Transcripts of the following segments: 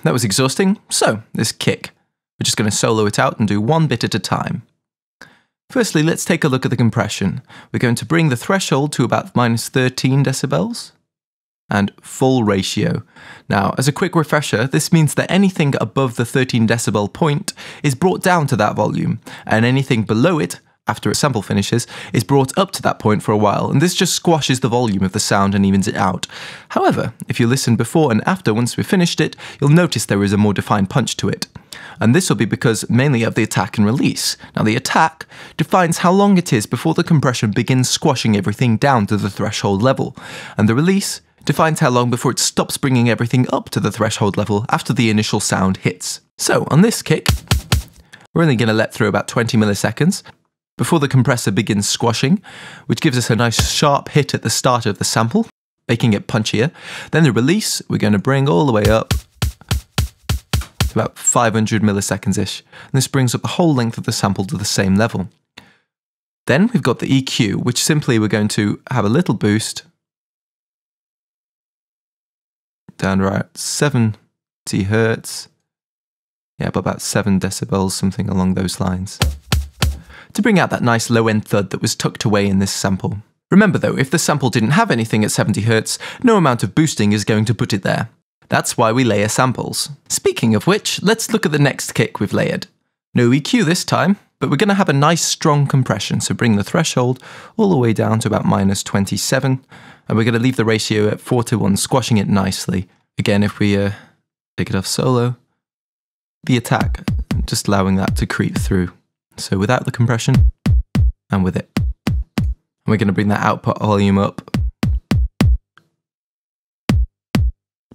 that was exhausting. So, this kick. We're just going to solo it out and do one bit at a time. Firstly, let's take a look at the compression. We're going to bring the threshold to about -13 decibels. And full ratio. Now, as a quick refresher, this means that anything above the 13 decibel point is brought down to that volume, and anything below it, after a sample finishes, is brought up to that point for a while, and this just squashes the volume of the sound and evens it out. However, if you listen before and after once we've finished it, you'll notice there is a more defined punch to it. And this will be because mainly of the attack and release. Now the attack defines how long it is before the compression begins squashing everything down to the threshold level, and the release defines how long before it stops bringing everything up to the threshold level after the initial sound hits. So on this kick, we're only going to let through about 20 milliseconds before the compressor begins squashing, which gives us a nice sharp hit at the start of the sample, making it punchier. Then the release, we're going to bring all the way up to about 500 milliseconds-ish. And this brings up the whole length of the sample to the same level. Then we've got the EQ, which simply we're going to have a little boost down to about 70 hertz. Yeah, about 7 decibels, something along those lines, to bring out that nice low-end thud that was tucked away in this sample. Remember though, if the sample didn't have anything at 70 hertz, no amount of boosting is going to put it there. That's why we layer samples. Speaking of which, let's look at the next kick we've layered. No EQ this time, but we're going to have a nice strong compression, so bring the threshold all the way down to about -27, and we're going to leave the ratio at 4:1, squashing it nicely. Again, if we take it off solo, the attack, just allowing that to creep through. So without the compression, and with it. And we're going to bring that output volume up,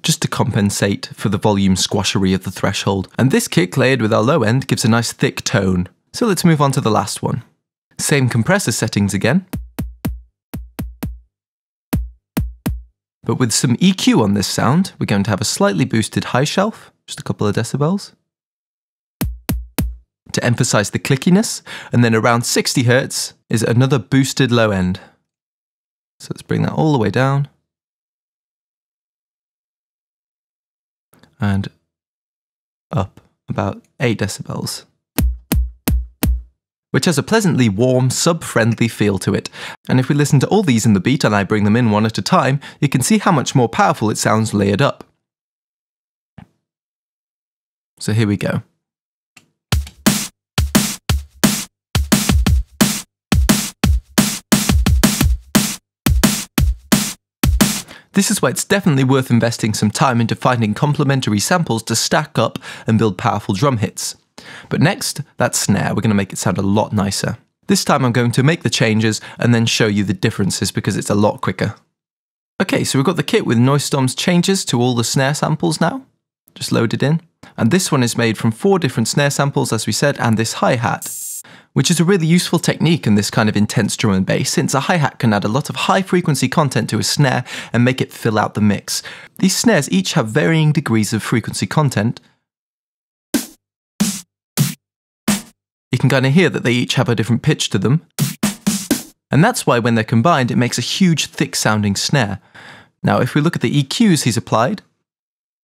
just to compensate for the volume squashery of the threshold. And this kick, layered with our low end, gives a nice thick tone. So let's move on to the last one. Same compressor settings again, but with some EQ on this sound, we're going to have a slightly boosted high shelf, just a couple of decibels, to emphasize the clickiness, and then around 60 hertz is another boosted low end. So let's bring that all the way down, and up about 8 decibels. Which has a pleasantly warm, sub-friendly feel to it. And if we listen to all these in the beat and I bring them in one at a time, you can see how much more powerful it sounds layered up. So here we go. This is why it's definitely worth investing some time into finding complementary samples to stack up and build powerful drum hits. But next, that snare, we're going to make it sound a lot nicer. This time I'm going to make the changes and then show you the differences because it's a lot quicker. Okay, so we've got the kit with Noisestorm's changes to all the snare samples now, just loaded in. And this one is made from 4 different snare samples, as we said, and this hi-hat, which is a really useful technique in this kind of intense drum and bass, since a hi-hat can add a lot of high-frequency content to a snare and make it fill out the mix. These snares each have varying degrees of frequency content. You can kind of hear that they each have a different pitch to them. And that's why when they're combined, it makes a huge, thick-sounding snare. Now, if we look at the EQs he's applied,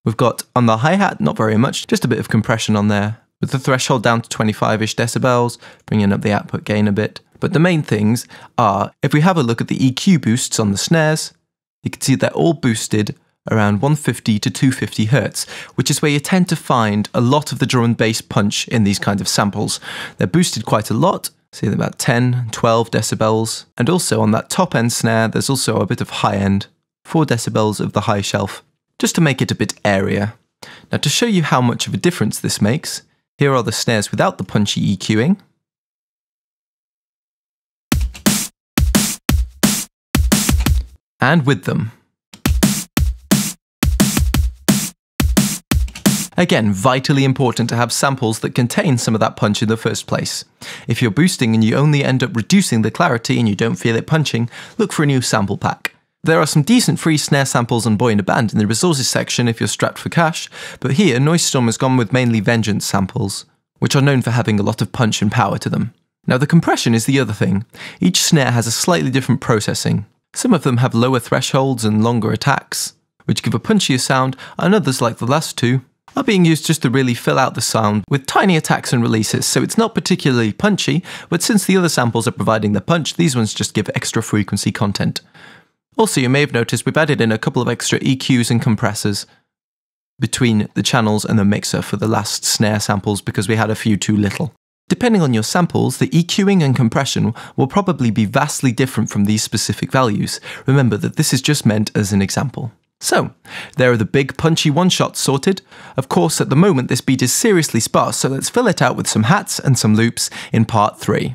we've got on the hi-hat, not very much, just a bit of compression on there, with the threshold down to 25-ish decibels, bringing up the output gain a bit. But the main things are, if we have a look at the EQ boosts on the snares, you can see they're all boosted around 150 to 250 hertz, which is where you tend to find a lot of the drum and bass punch in these kinds of samples. They're boosted quite a lot, see about 10, 12 decibels. And also on that top end snare, there's also a bit of high end, 4 decibels of the high shelf, just to make it a bit airier. Now to show you how much of a difference this makes, here are the snares without the punchy EQing. And with them. Again, vitally important to have samples that contain some of that punch in the first place. If you're boosting and you only end up reducing the clarity and you don't feel it punching, look for a new sample pack. There are some decent free snare samples on Boy in a Band in the resources section if you're strapped for cash, but here Noisestorm has gone with mainly Vengeance samples, which are known for having a lot of punch and power to them. Now the compression is the other thing. Each snare has a slightly different processing. Some of them have lower thresholds and longer attacks, which give a punchier sound, and others, like the last two, are being used just to really fill out the sound with tiny attacks and releases, so it's not particularly punchy, but since the other samples are providing the punch, these ones just give extra frequency content. Also, you may have noticed we've added in a couple of extra EQs and compressors between the channels and the mixer for the last snare samples because we had a few too little. Depending on your samples, the EQing and compression will probably be vastly different from these specific values. Remember that this is just meant as an example. So, there are the big punchy one-shots sorted. Of course, at the moment this beat is seriously sparse, so let's fill it out with some hats and some loops in part 3.